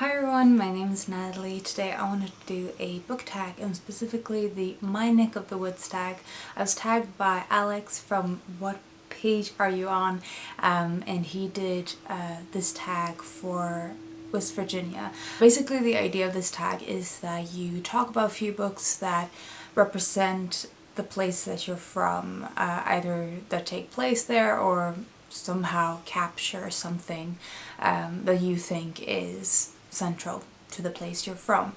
Hi everyone, my name is Natalie. Today I wanted to do a book tag, and specifically the My Neck of the Woods tag. I was tagged by Alex from What Page Are You On? And he did this tag for West Virginia. Basically the idea of this tag is that you talk about a few books that represent the place that you're from, either that take place there or somehow capture something that you think is central to the place you're from.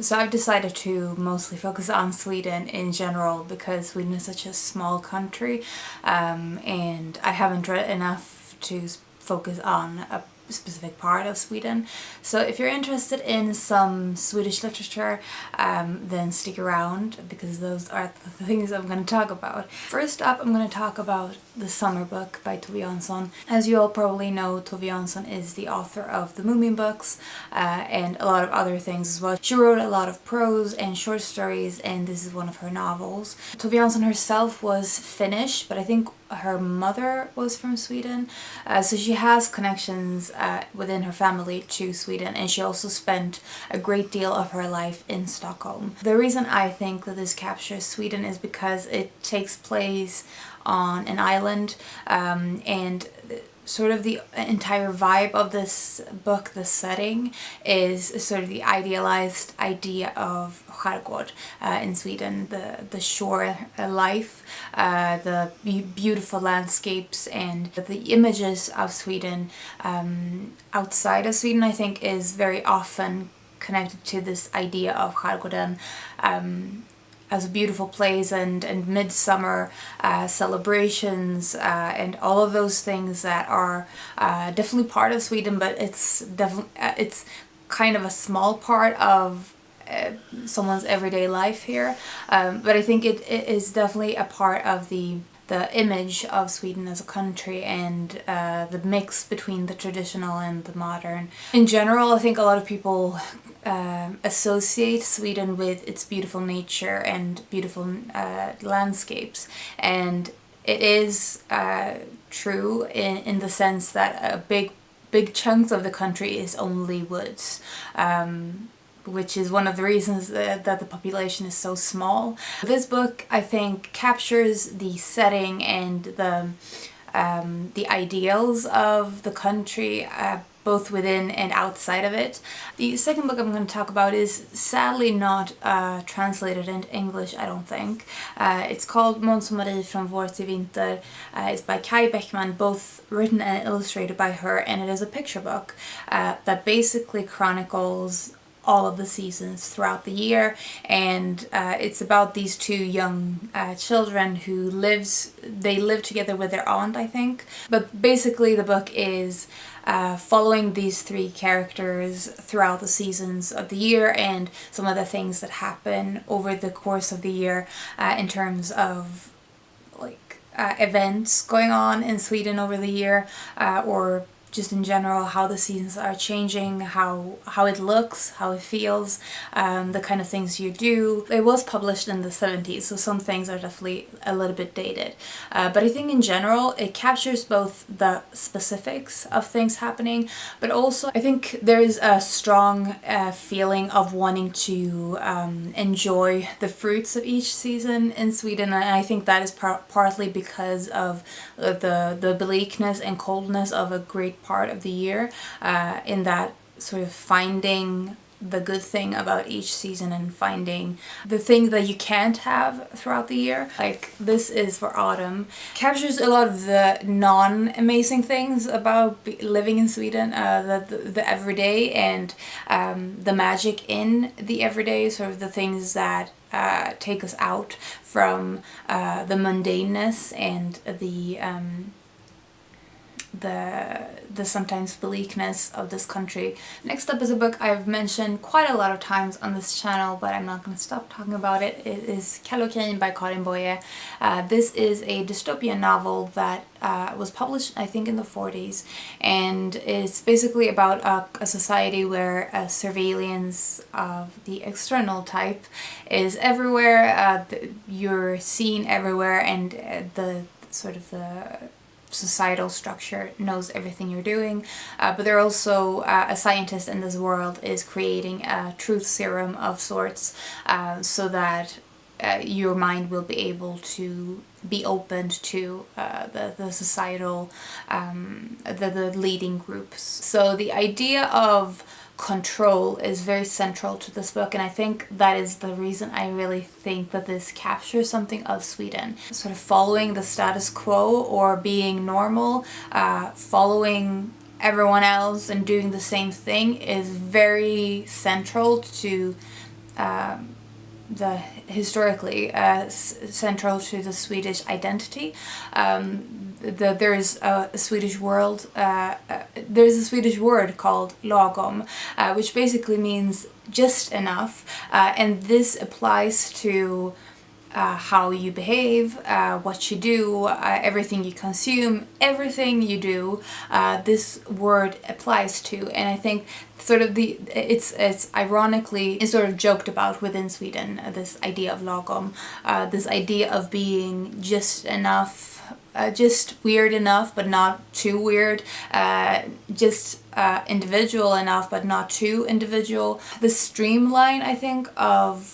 So I've decided to mostly focus on Sweden in general because Sweden is such a small country, and I haven't read enough to focus on a specific part of Sweden. So if you're interested in some Swedish literature, then stick around because those are the things I'm going to talk about. First up, I'm going to talk about The Summer Book by Tove Jansson. As you all probably know, Tove Jansson is the author of the Moomin books and a lot of other things as well. She wrote a lot of prose and short stories, and this is one of her novels. Tove Jansson herself was Finnish, but I think her mother was from Sweden, so she has connections within her family to Sweden, and she also spent a great deal of her life in Stockholm. The reason I think that this captures Sweden is because it takes place on an island, and sort of the entire vibe of this book, the setting, is sort of the idealized idea of skärgård in Sweden, the shore life, the beautiful landscapes, and the images of Sweden outside of Sweden, I think, is very often connected to this idea of skärgården as a beautiful place, and midsummer celebrations, and all of those things that are definitely part of Sweden, but it's definitely it's kind of a small part of someone's everyday life here. But I think it is definitely a part of the image of Sweden as a country, and the mix between the traditional and the modern. In general, I think a lot of people associate Sweden with its beautiful nature and beautiful landscapes, and it is true in the sense that a big chunks of the country is only woods, which is one of the reasons that the population is so small. This book, I think, captures the setting and the ideals of the country, both within and outside of it. The second book I'm going to talk about is sadly not translated into English, I don't think. It's called Måns från, Vinter. It's by Kaj Beckman, both written and illustrated by her, and it is a picture book that basically chronicles all of the seasons throughout the year, and it's about these two young children who live together with their aunt, I think. But basically the book is following these three characters throughout the seasons of the year, and some of the things that happen over the course of the year in terms of like events going on in Sweden over the year, or just in general how the seasons are changing, how it looks, how it feels, the kind of things you do. It was published in the 70s, so some things are definitely a little bit dated. But I think in general it captures both the specifics of things happening, but also I think there's a strong feeling of wanting to enjoy the fruits of each season in Sweden, and I think that is partly because of the bleakness and coldness of a great part of the year, in that sort of finding the good thing about each season and finding the thing that you can't have throughout the year. Like This Is for Autumn captures a lot of the non-amazing things about living in Sweden, the everyday, and the magic in the everyday, sort of the things that take us out from the mundaneness and the sometimes bleakness of this country. Next up is a book I've mentioned quite a lot of times on this channel, but I'm not going to stop talking about it. It is Kallocain by Karin Boye. This is a dystopian novel that was published, I think, in the 40s, and it's basically about a society where surveillance of the external type is everywhere. You're seen everywhere, and the societal structure knows everything you're doing, but they're also a scientist in this world is creating a truth serum of sorts, so that your mind will be able to be opened to the societal, the leading groups. So the idea of control is very central to this book, and I think that is the reason I really think that this captures something of Sweden. Sort of following the status quo, or being normal, following everyone else and doing the same thing is very central to the historically central to the Swedish identity. There's a Swedish word called lagom, which basically means just enough, and this applies to how you behave, what you do, everything you consume, everything you do, this word applies to. And I think sort of it's ironically, it's sort of joked about within Sweden, this idea of lagom, this idea of being just enough, just weird enough but not too weird, just individual enough but not too individual. The streamline, I think, of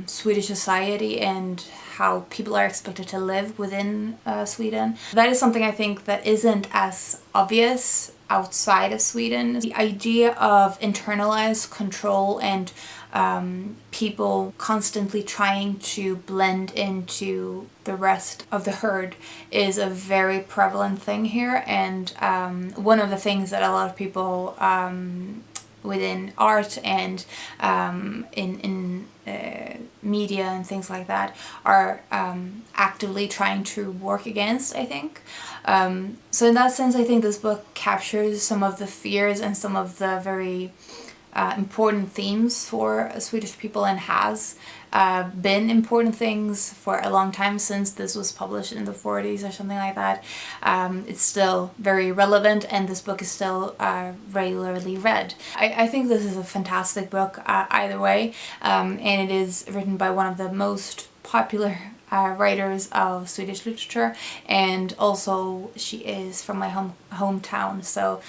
Swedish society and how people are expected to live within Sweden. That is something I think that isn't as obvious outside of Sweden. The idea of internalized control and people constantly trying to blend into the rest of the herd is a very prevalent thing here, and one of the things that a lot of people within art and in media and things like that are actively trying to work against, I think. So in that sense, I think this book captures some of the fears and some of the very important themes for Swedish people, and has been important things for a long time since this was published in the 40s or something like that. It's still very relevant, and this book is still regularly read. I think this is a fantastic book either way, and it is written by one of the most popular writers of Swedish literature, and also she is from my hometown, so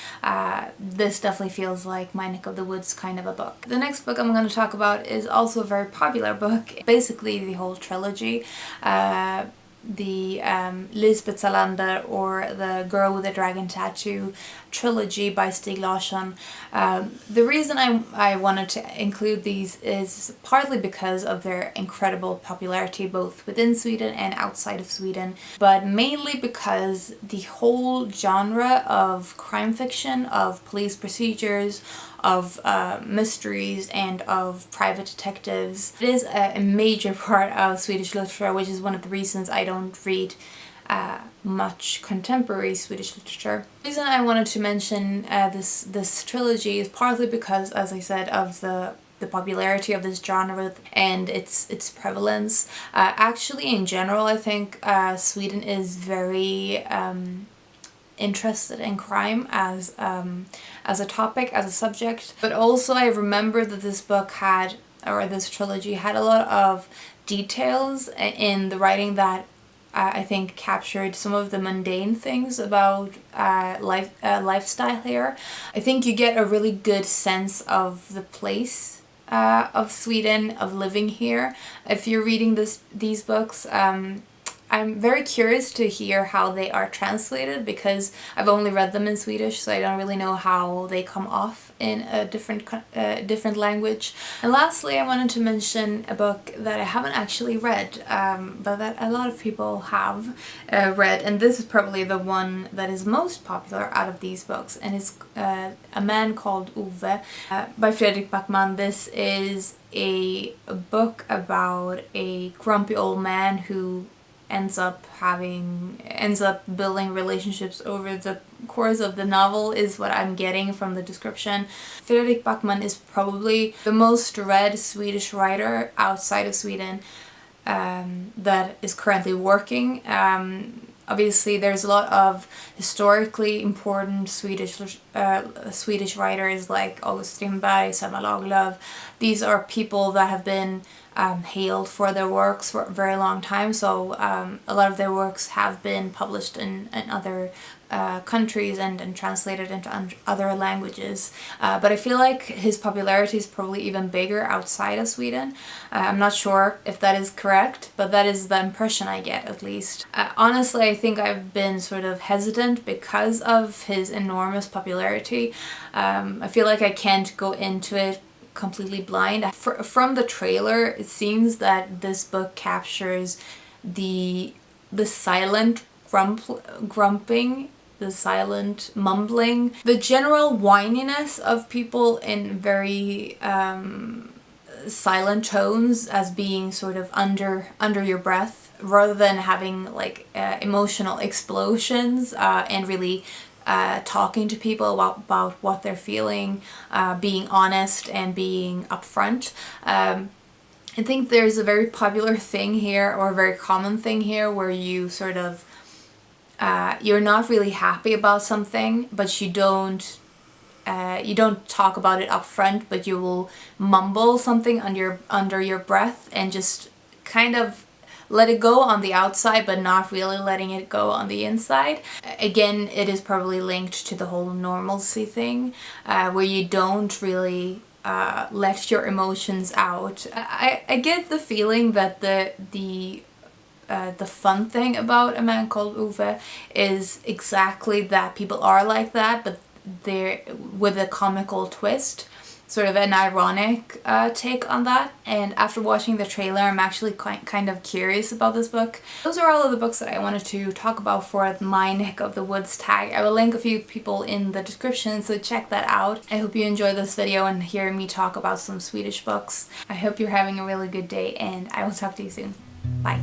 this definitely feels like my neck of the woods kind of a book. The next book I'm going to talk about is also a very popular book, basically the whole trilogy. The Lisbeth Salander, or The Girl with the Dragon Tattoo trilogy by Stieg Larsson. The reason I wanted to include these is partly because of their incredible popularity both within Sweden and outside of Sweden, but mainly because the whole genre of crime fiction, of police procedures, of mysteries, and of private detectives, it is a major part of Swedish literature, which is one of the reasons I don't read much contemporary Swedish literature. The reason I wanted to mention this trilogy is partly because, as I said, of the popularity of this genre and its prevalence. Actually, in general, I think Sweden is very interested in crime as a topic, as a subject. But also I remember that this book had, or this trilogy had, a lot of details in the writing that I think captured some of the mundane things about lifestyle here. I think you get a really good sense of the place of Sweden, of living here, if you're reading these books. I'm very curious to hear how they are translated, because I've only read them in Swedish, so I don't really know how they come off in a different language. And lastly, I wanted to mention a book that I haven't actually read, but that a lot of people have read, and this is probably the one that is most popular out of these books, and it's A Man Called Ove by Fredrik Backman. This is a book about a grumpy old man who ends up building relationships over the course of the novel, is what I'm getting from the description. Fredrik Backman is probably the most read Swedish writer outside of Sweden that is currently working. Obviously, there's a lot of historically important Swedish writers like August Strindberg, Selma Lagerlöf. These are people that have been hailed for their works for a very long time, so a lot of their works have been published in other countries and translated into other languages. But I feel like his popularity is probably even bigger outside of Sweden. I'm not sure if that is correct, but that is the impression I get, at least. Honestly, I think I've been sort of hesitant because of his enormous popularity. I feel like I can't go into it completely blind. From the trailer, it seems that this book captures the silent grumping, the silent mumbling, the general whininess of people in very silent tones, as being sort of under your breath, rather than having like emotional explosions and really talking to people about what they're feeling, being honest and being upfront. I think there's a very popular thing here, or a very common thing here, where you sort of you're not really happy about something, but you don't talk about it up front, but you will mumble something under your breath and just kind of let it go on the outside, but not really letting it go on the inside. Again, it is probably linked to the whole normalcy thing, where you don't really let your emotions out. I get the feeling that the fun thing about A Man Called Ove is exactly that. People are like that, but they're with a comical twist, sort of an ironic take on that. And after watching the trailer, I'm actually kind of curious about this book. Those are all of the books that I wanted to talk about for my Neck of the Woods tag. I will link a few people in the description, so check that out. I hope you enjoyed this video and hear me talk about some Swedish books. I hope you're having a really good day, and I will talk to you soon. Bye.